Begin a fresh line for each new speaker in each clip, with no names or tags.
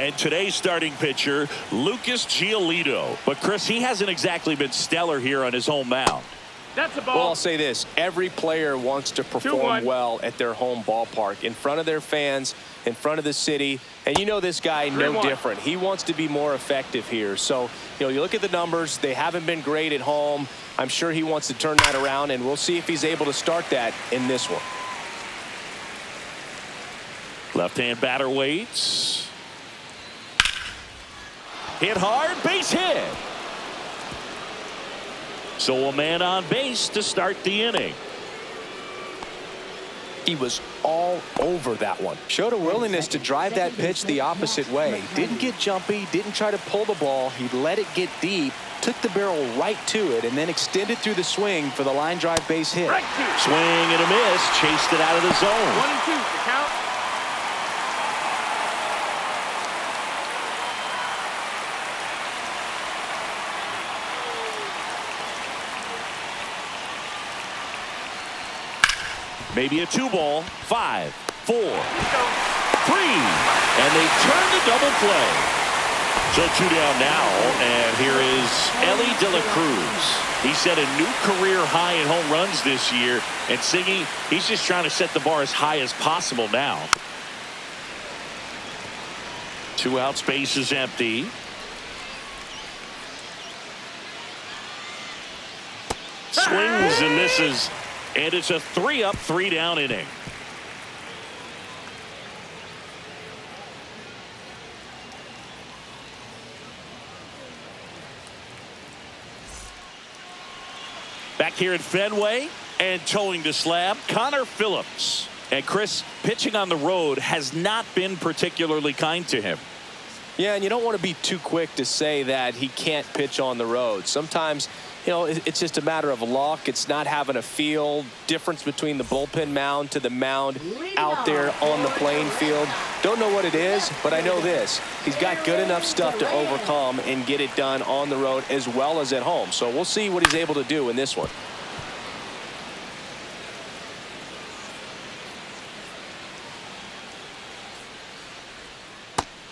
And today's starting pitcher, Lucas Giolito. But, Chris, he hasn't exactly been stellar here on his home mound.
That's a ball.
Well, I'll say this. Every player wants to perform well at their home ballpark, in front of their fans, in front of the city. And you know this guy no different. He wants to be more effective here. So, you look at the numbers. They haven't been great at home. I'm sure he wants to turn that around, and we'll see if he's able to start that in this one.
Left-hand batter waits. Hit hard, base hit. So a man on base to start the inning.
He was all over that one. Showed a willingness to drive that pitch the opposite way. Didn't get jumpy, didn't try to pull the ball. He let it get deep, took the barrel right to it, and then extended through the swing for the line drive base hit.
Swing and a miss, chased it out of the zone.
1-2, the count.
Maybe a 2-ball. 5, 4, 3. And they turn the double play. So 2 down now. And here is Ellie De La Cruz. He set a new career high in home runs this year. And Siggy, he's just trying to set the bar as high as possible now. 2 outs, base is empty. Swings and misses. And it's a 3-up, 3-down inning. Back here at Fenway and towing the slab, Connor Phillips. And Chris, pitching on the road has not been particularly kind to him.
Yeah, and you don't want to be too quick to say that he can't pitch on the road. Sometimes, it's just a matter of luck. It's not having a feel. Difference between the bullpen mound to the mound out there on the playing field. Don't know what it is, but I know this. He's got good enough stuff to overcome and get it done on the road as well as at home. So we'll see what he's able to do in this one.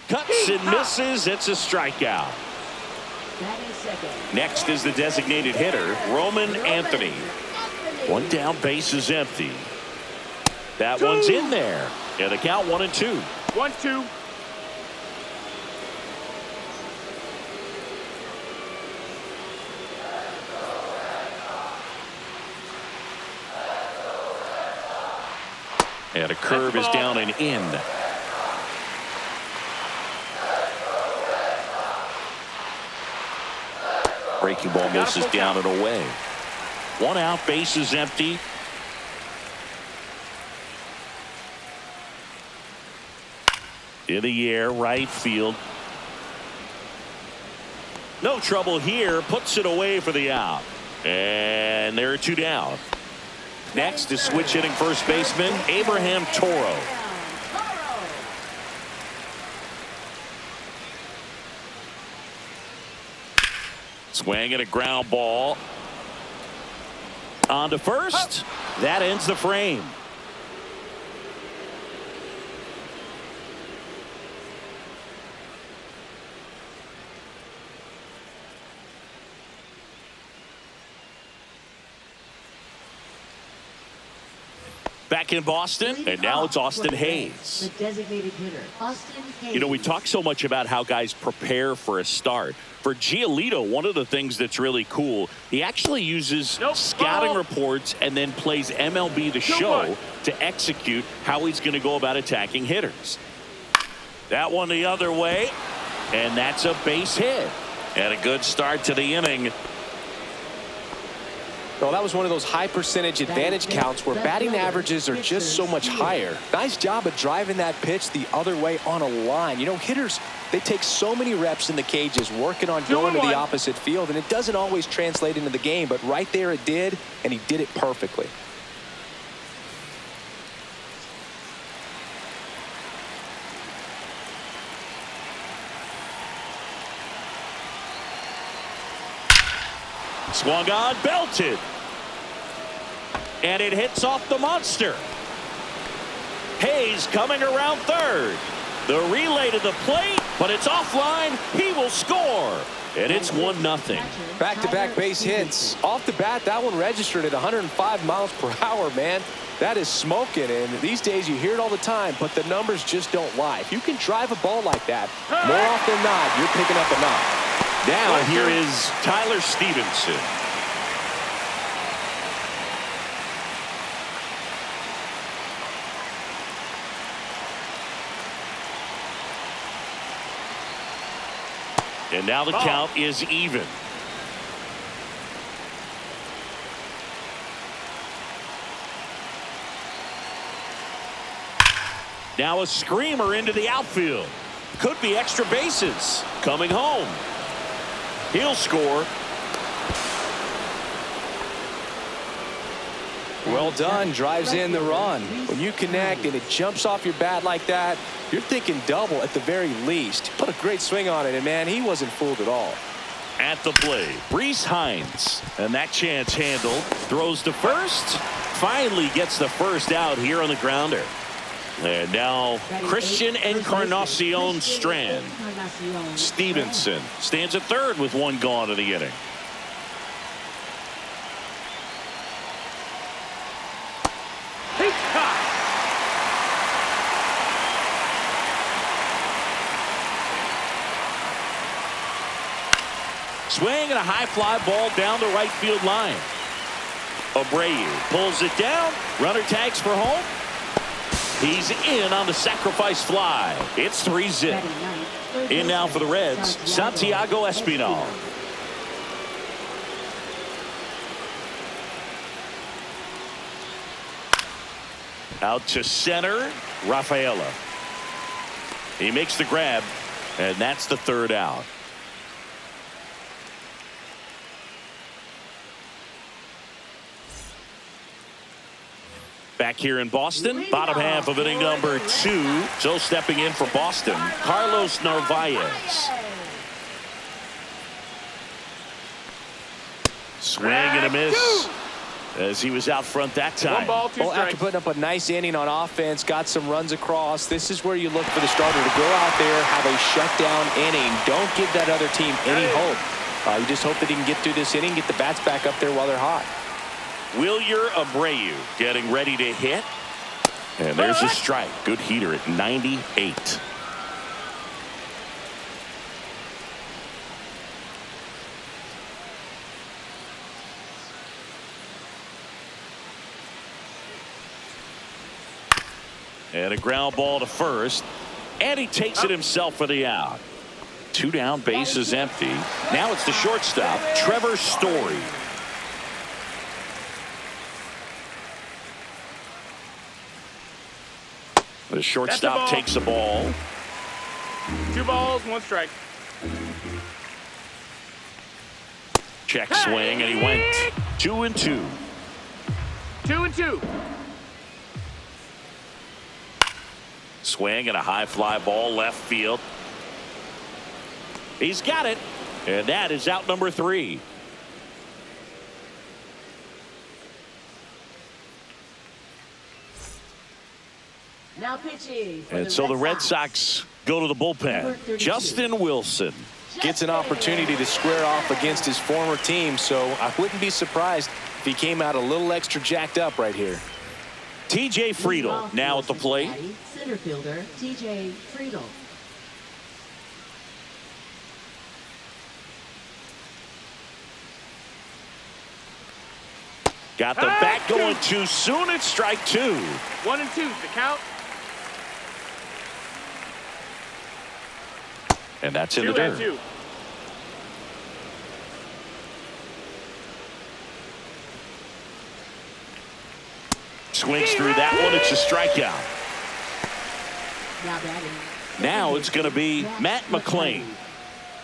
Cuts and misses. It's a strikeout. Next is the designated hitter, Roman Anthony. 1 down, base is empty. That one's in there. And the count 1-2.
1-2.
And a curve is down and in. Breaking ball misses down and away. 1 out, base is empty. In the air, right field. No trouble here. Puts it away for the out. And there are 2 down. Next is switch hitting first baseman Abraham Toro. Swing and a ground ball. On to first. That ends the frame. Back in Boston, and now it's Austin Hayes.
The designated hitter, Austin Hayes.
We talk so much about how guys prepare for a start. For Giolito, one of the things that's really cool, he actually uses scouting reports and then plays MLB The Show to execute how he's going to go about attacking hitters. That one the other way, and that's a base hit. And a good start to the inning.
Well, that was one of those high percentage advantage counts where batting averages are just so much higher. Nice job of driving that pitch the other way on a line. Hitters, they take so many reps in the cages working on going to the opposite field, and it doesn't always translate into the game, but right there it did, and he did it perfectly.
Swung on, belted. And it hits off the monster. Hayes coming around third. The relay to the plate, but it's offline. He will score. And it's 1-0.
Back-to-back base hits. Off the bat, that one registered at 105 miles per hour, man. That is smoking, and these days you hear it all the time, but the numbers just don't lie. If you can drive a ball like that, more often than not, you're picking up a knock.
Now here is Tyler Stevenson. And now the count is even. Now a screamer into the outfield. Could be extra bases. Coming home. He'll score.
Well done. Drives in the run. When you connect and it jumps off your bat like that, you're thinking double at the very least. Put a great swing on it, and man, he wasn't fooled at all.
At the plate, Reese Hines. And that chance handled. Throws to first. Finally gets the first out here on the grounder. And now Christian Encarnacion Strand. Stevenson stands at third with one gone in the inning. Swing and a high fly ball down the right field line. Abreu pulls it down. Runner tags for home. He's in on the sacrifice fly. It's 3-0. In now for the Reds, Santiago Espinal. Out to center, Rafaela. He makes the grab, and that's the third out. Back here in Boston, bottom half of inning number 2. So stepping in for Boston, Carlos Narvaez. Swing and a miss as he was out front that time.
1 ball, 2 strikes.
After putting up a nice inning on offense, got some runs across, this is where you look for the starter to go out there, have a shutdown inning. Don't give that other team any hope. You just hope that he can get through this inning, get the bats back up there while they're hot.
Wilyer Abreu getting ready to hit. And there's a strike. Good heater at 98. And a ground ball to first. And he takes it himself for the out. 2 down, base is empty. Now it's the shortstop, Trevor Story. The shortstop takes the ball.
2 balls, 1 strike.
Check swing, and he went 2-2.
2-2.
Swing and a high fly ball left field. He's got it, and that is out number 3.
Now pitching.
And so the Red Sox go to the bullpen. Justin Wilson
Gets an opportunity to square off against his former team, so I wouldn't be surprised if he came out a little extra jacked up right here.
TJ Friedel now at the plate.
Center fielder TJ Friedel.
Got the bat going too soon. It's strike 2.
1-2, the count.
And that's in the dirt.
2-2.
Swings through that one. It's a strikeout.
Now batting.
Now it's going to be Matt McClain.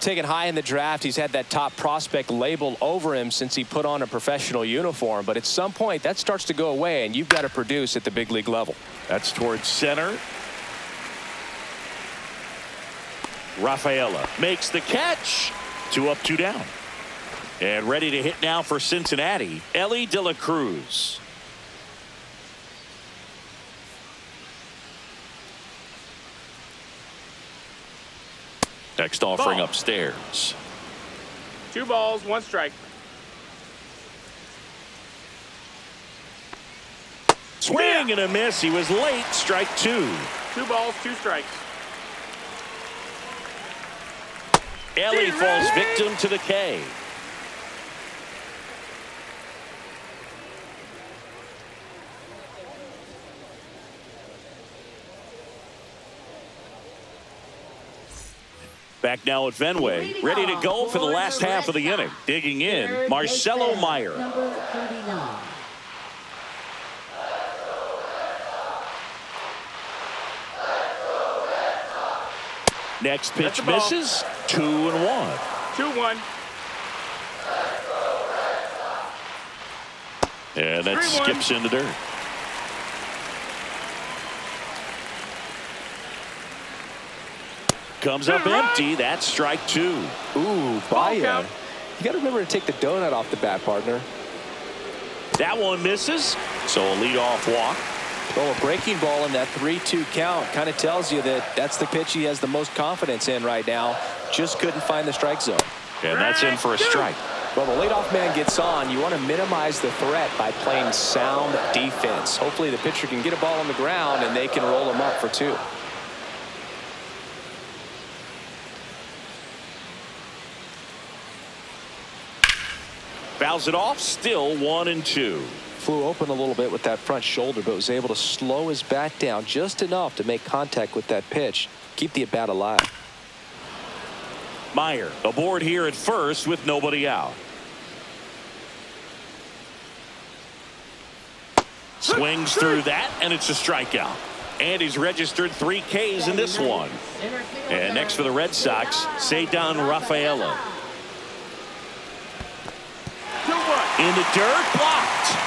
Taken high in the draft, he's had that top prospect label over him since he put on a professional uniform. But at some point, that starts to go away, and you've got to produce at the big league level.
That's towards center. Rafaela makes the catch. 2 up, 2 down. And ready to hit now for Cincinnati, Ellie De La Cruz. Next offering
Ball.
upstairs.
2 balls, 1 strike.
Swing and a miss. He was late. Strike 2.
2 balls, 2 strikes.
Ellie falls victim to the K. Back now at Fenway, ready to go for the last half of the inning. Digging in, Marcelo Meyer.
Number 39.
Next pitch
That's a ball.
misses. 2-1.
2-1.
And that
3-1.
skips in the dirt. Comes up empty. That's strike 2.
Ooh,
Ball
Baya.
count.
You got to remember to take the donut off the bat, partner.
That one misses. So a leadoff walk.
Well, a breaking ball in that 3-2 count kind of tells you that that's the pitch he has the most confidence in right now. Just couldn't find the strike zone.
And that's in for a strike.
Well, the leadoff man gets on. You want to minimize the threat by playing sound defense. Hopefully the pitcher can get a ball on the ground and they can roll him up for 2.
Fouls it off. Still 1-2.
Flew open a little bit with that front shoulder, but was able to slow his bat down just enough to make contact with that pitch. Keep the at-bat alive.
Meyer aboard here at first with nobody out. Swings through that, and it's a strikeout. And he's registered 3 Ks in this one. And next for the Red Sox, Cedar Rafaela.
2-1.
In the dirt, blocked.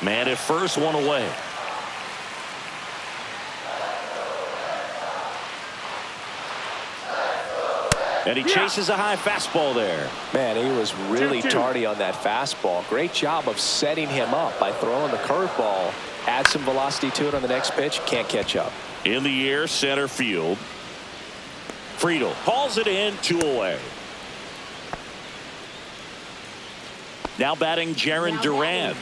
Man at first, 1 away. And he chases a high fastball there.
Man, he was really
2-2.
tardy on that fastball. Great job of setting him up by throwing the curveball. Add some velocity to it on the next pitch. Can't catch up.
In the air, center field. Friedel hauls it in, 2 away. Now batting Jarren Duran.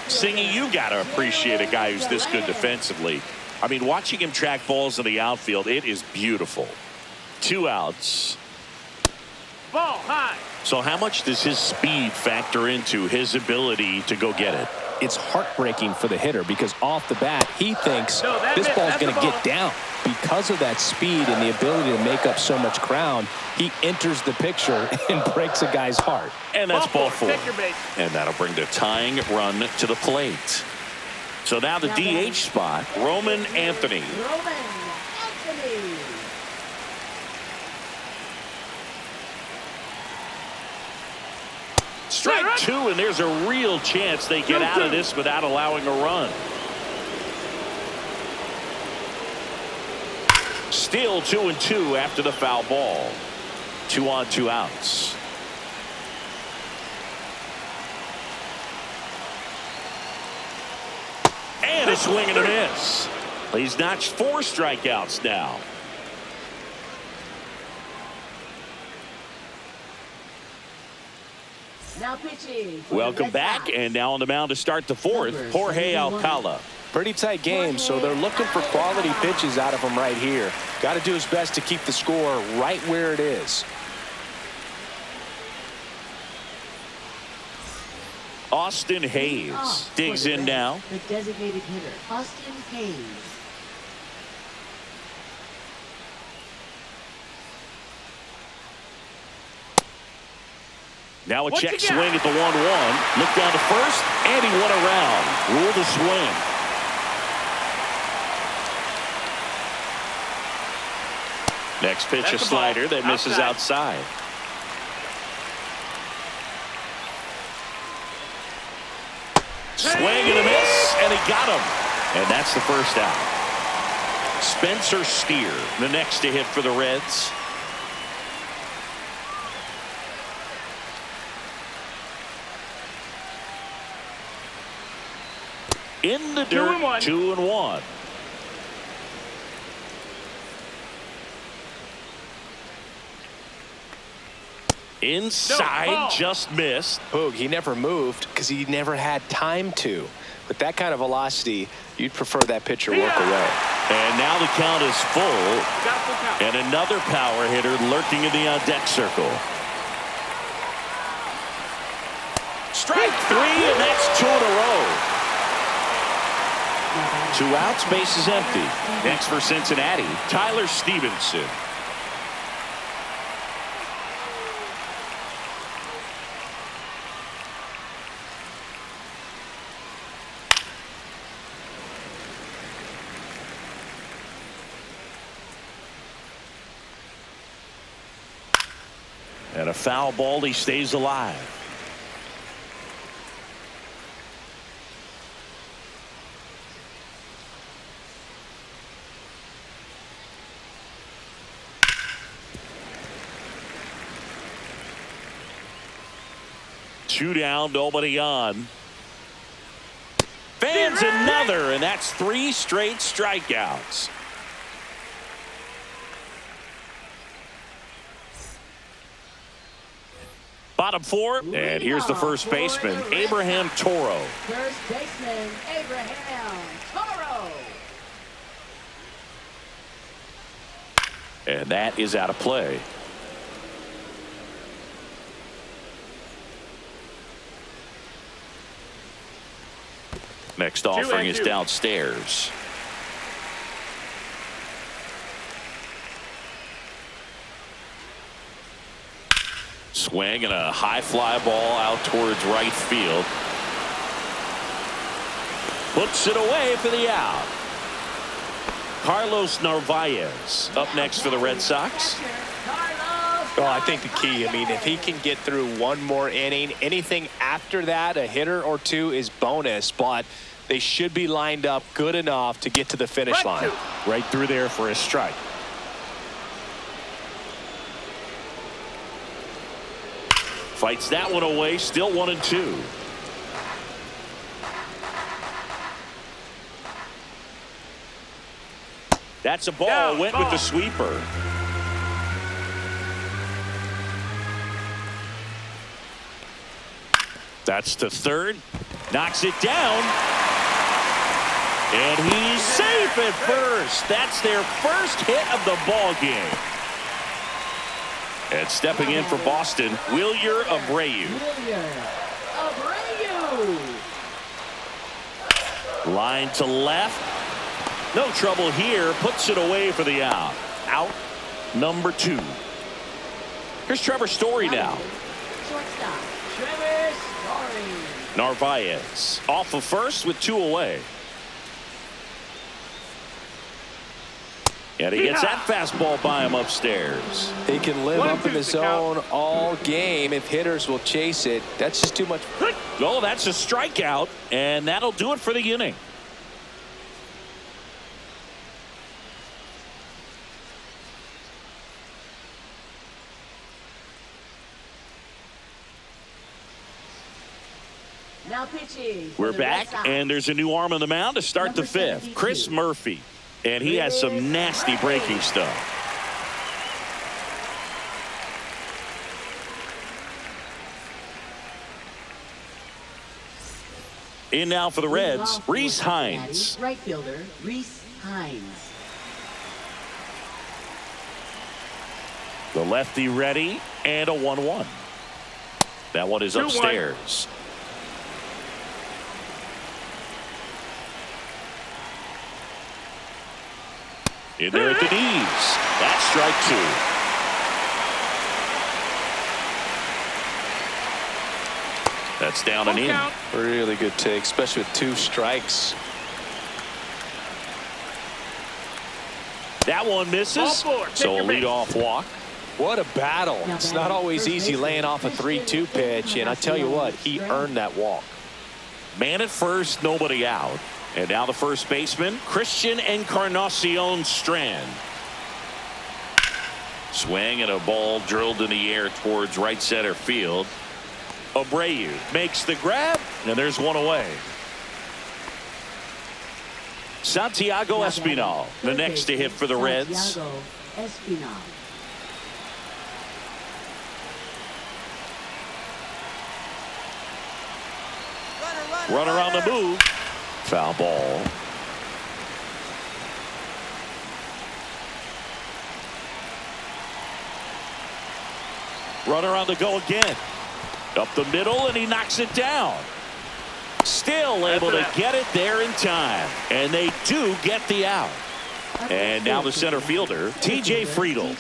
Singy, you got to appreciate a guy who's this good defensively. I mean, watching him track balls in the outfield, it is beautiful. 2 outs.
Ball high.
So how much does his speed factor into his ability to go get it?
It's heartbreaking for the hitter because off the bat, he thinks
No, that
this
missed.
ball's
That's
going
the
to
ball.
get down. Because of that speed and the ability to make up so much ground, he enters the picture and breaks a guy's heart.
And that's ball 4.
Take your base.
And that'll bring the tying run to the plate. So now the DH spot, Roman Anthony.
Roman Anthony.
Strike 2, and there's a real chance they get out of this without allowing a run. Still 2-2 after the foul ball. 2 on, 2 outs. And a swing and a miss. He's notched 4 strikeouts now.
Now pitching.
Welcome back, and now on the mound to start the 4th, Jorge Alcala.
Pretty tight game, so they're looking for quality pitches out of him right here. Got to do his best to keep the score right where it is.
Austin Hayes digs in now.
The designated hitter, Austin Hayes.
Now a
What
check
you
swing
got?
at the 1-1. Look down to first, and he went around. Rule the swing. Next pitch,
That's
a
the ball.
slider that misses outside. Swing and a miss, and he got him. And that's the first out. Spencer Steer, the next to hit for the Reds. In the
2 and
dirt,
1.
2-1. Inside,
ball.
just missed.
Boog, he never moved because he never had time to. With that kind of velocity, you'd prefer that pitcher work away.
And now the count is full.
Got a full count.
And another power hitter lurking in the on-deck circle. Strike 3, and that's 2 in a row. 2 outs, base is empty. Next for Cincinnati, Tyler Stevenson. And a foul ball, he stays alive. Two down, nobody on. Fans another, and that's 3 straight strikeouts. Bottom 4, and here's the first baseman, Abraham Toro.
First baseman, Abraham Toro.
And that is out of play. Next offering is downstairs. Swing and a high fly ball out towards right field. Puts it away for the out. Carlos Narvaez up next for the Red Sox.
Well, I think the key, I mean, if he can get through one more inning, anything after that, a hitter or two is bonus, but they should be lined up good enough to get to the finish line.
Right through there for a strike. Fights that one away, still 1-2. That's a ball,
Down,
went with the sweeper. That's to third, knocks it down. And he's safe at first. That's their first hit of the ball game. And stepping in for Boston, Wilyer Abreu. Line to left. No trouble here. Puts it away for the out. Out number 2. Here's Trevor Story now.
Shortstop, Trevor Story.
Narvaez off of first with 2 away. And he gets that fastball by him upstairs.
He can live up in the
1-2
zone all game if hitters will chase it. That's just too much.
Oh, that's a strikeout, and that'll do it for the inning.
Now pitching.
We're back, and there's a new arm on the mound to start the 5th. Chris Murphy. And he has some nasty breaking stuff. In now for the Reds, Reese Hines.
Right fielder, Reese Hines.
The lefty ready, and a 1-1. That one is
2-1.
upstairs. In there at the knees. That's strike 2. That's down and in.
Really good take, especially with 2 strikes.
That one misses. So a leadoff walk.
What a battle. It's not always easy laying off a 3-2 pitch, and I tell you what, he earned that walk.
Man at first, nobody out. And now the first baseman, Christian Encarnacion Strand. Swing and a ball drilled in the air towards right center field. Abreu makes the grab, and there's one away. Santiago Espinal, the next to hit for the Reds.
Santiago Espinal.
Runner on the move. Foul ball. Runner on the go again. Up the middle, and he knocks it down. Still able to get it there in time. And they do get the out. And now the center fielder, T.J. Friedel.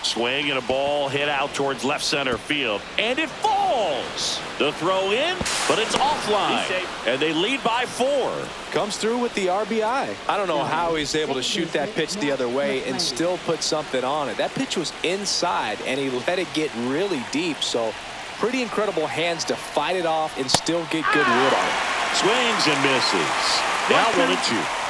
Swing and a ball hit out towards left center field. And it falls. The throw in, but it's offline. And they lead by 4.
Comes through with the RBI. I don't know how he's able to shoot that pitch the other way and still put something on it. That pitch was inside, and he let it get really deep. So pretty incredible hands to fight it off and still get good wood on it.
Swings and misses. Now 1-2.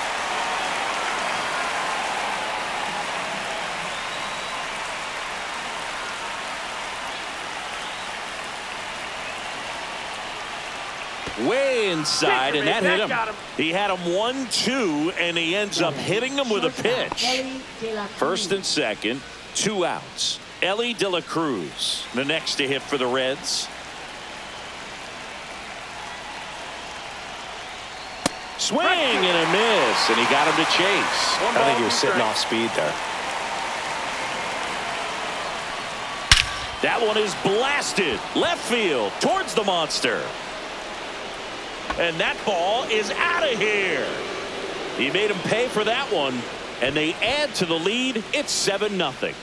Way inside, and that hit him. He had him 1-2, and he ends up hitting him with a pitch. First and second, 2 outs. Ellie De La Cruz, the next to hit for the Reds. Swing and a miss, and he got him to chase.
I think he was sitting off speed there.
That one is blasted left field towards the monster. And that ball is out of here. He made him pay for that one, and they add to the lead. It's 7-0.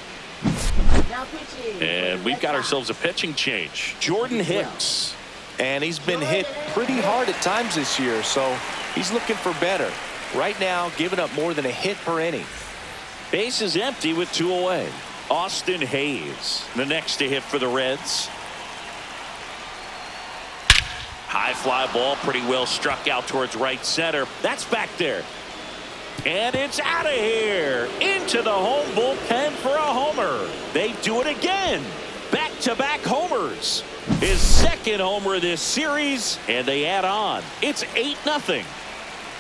And we've got ourselves a pitching change. Jordan Hicks.
And he's been hit pretty hard at times this year, so he's looking for better. Right now, giving up more than a hit per inning.
Base is empty with 2 away. Austin Hayes, the next to hit for the Reds. High fly ball, pretty well struck out towards right center. That's back there. And it's out of here. Into the home bullpen for a homer. They do it again. Back-to-back homers. His second homer this series, and they add on. It's 8-0.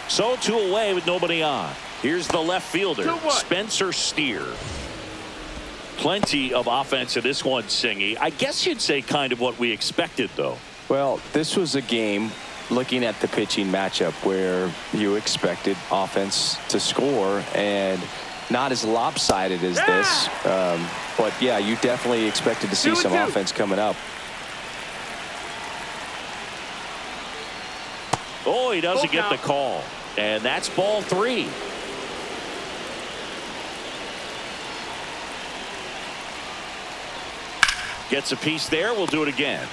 So 2 away with nobody on. Here's the left fielder, Spencer Steer. Plenty of offense in this one, Singy. I guess you'd say kind of what we expected, though.
Well, this was a game, looking at the pitching matchup, where you expected offense to score, and not as lopsided as this. But, yeah, you definitely expected to see some offense coming up.
Oh, he doesn't get the call. And that's ball 3. Gets a piece there. We'll do it again.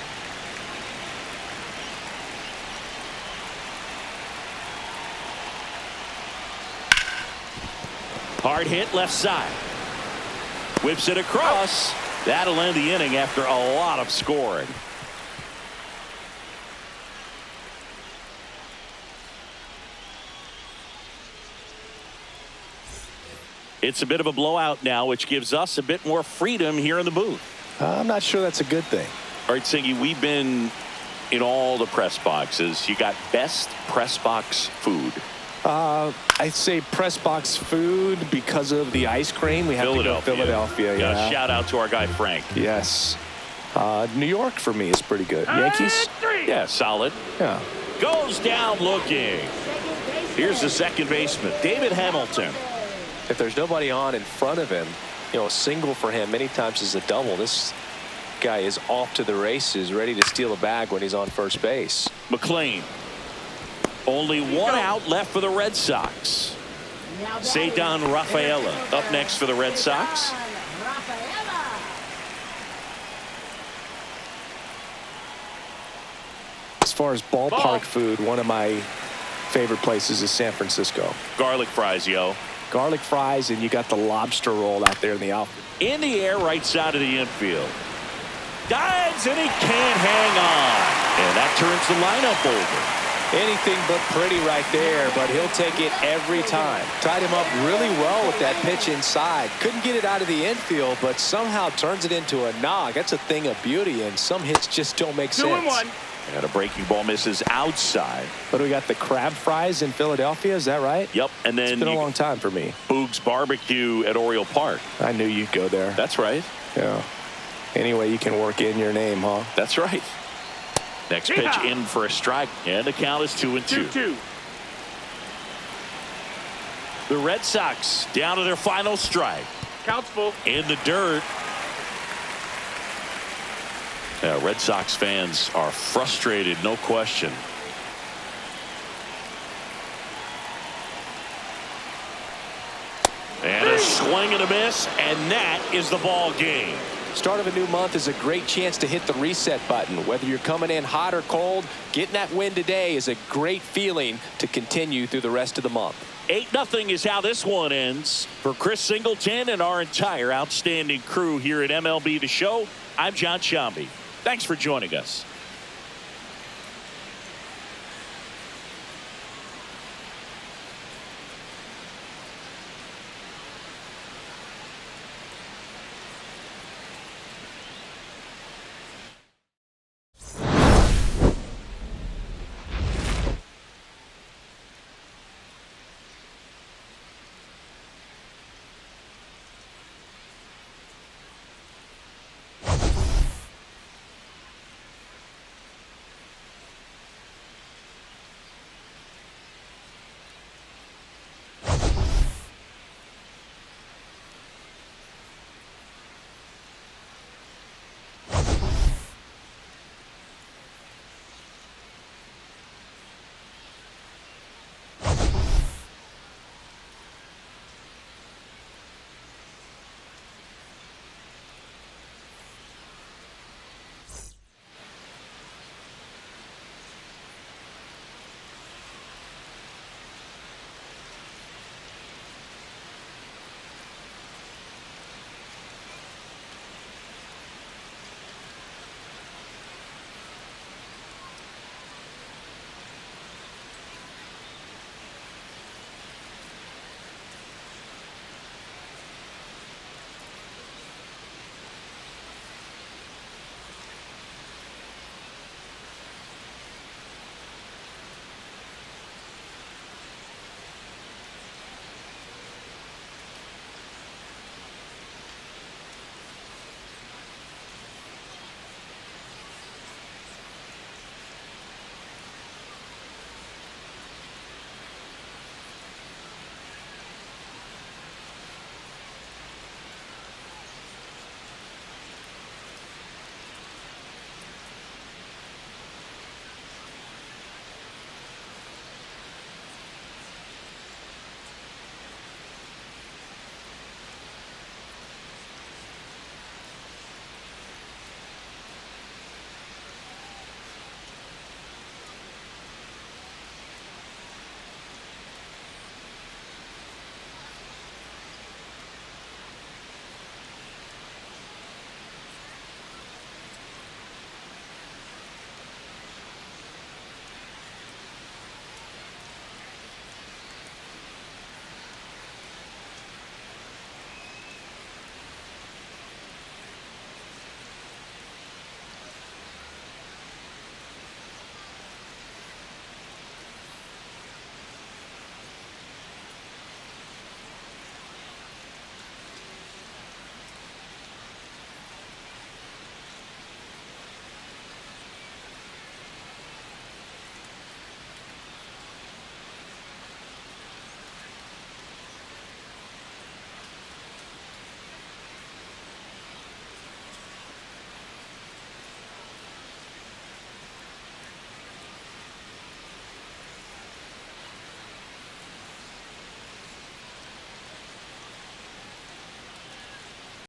Hard hit left side. Whips it across. That'll end the inning after a lot of scoring. It's a bit of a blowout now, which gives us a bit more freedom here in the booth.
I'm not sure that's a good thing.
All right, Singy, we've been in all the press boxes. You got best press box food.
I'd say press box food because of the ice cream. We have to go Philadelphia. Yeah.
Shout out to our guy Frank.
Yes. New York for me is pretty good. Yankees?
Yeah, solid.
Yeah.
Goes down looking. Here's the second baseman, David Hamilton.
If there's nobody on in front of him, you know, a single for him many times is a double. This guy is off to the races, ready to steal a bag when he's on first base.
McLean. Only 1 out left for the Red Sox. Ceddanne Rafaela up next for the Red Sox.
As far as ballpark food, one of my favorite places is San Francisco.
Garlic fries, yo.
Garlic fries, and you got the lobster roll out there in the outfield.
In the air, right side of the infield. Dives, and he can't hang on. And that turns the lineup over.
Anything but pretty right there, but he'll take it every time. Tied him up really well with that pitch inside. Couldn't get it out of the infield, but somehow turns it into a nog. That's a thing of beauty, and some hits just don't make sense.
2-1.
And a breaking ball misses outside.
But we got the crab fries in Philadelphia, is that right?
Yep, and then
It's been a long time for me.
Boog's Barbecue at Oriole Park.
I knew you'd go there.
That's right.
Yeah. Anyway, you can work in your name, huh?
That's right. Next pitch in for a strike, and the count is 2-2.
2-2.
The Red Sox down to their final strike.
Count's full.
In the dirt. Red Sox fans are frustrated, no question. And a swing and a miss, and that is the ball game.
Start of a new month is a great chance to hit the reset button. Whether you're coming in hot or cold, getting that win today is a great feeling to continue through the rest of the month.
8-0 is how this one ends. For Chris Singleton and our entire outstanding crew here at MLB The Show, I'm John Shambi. Thanks for joining us.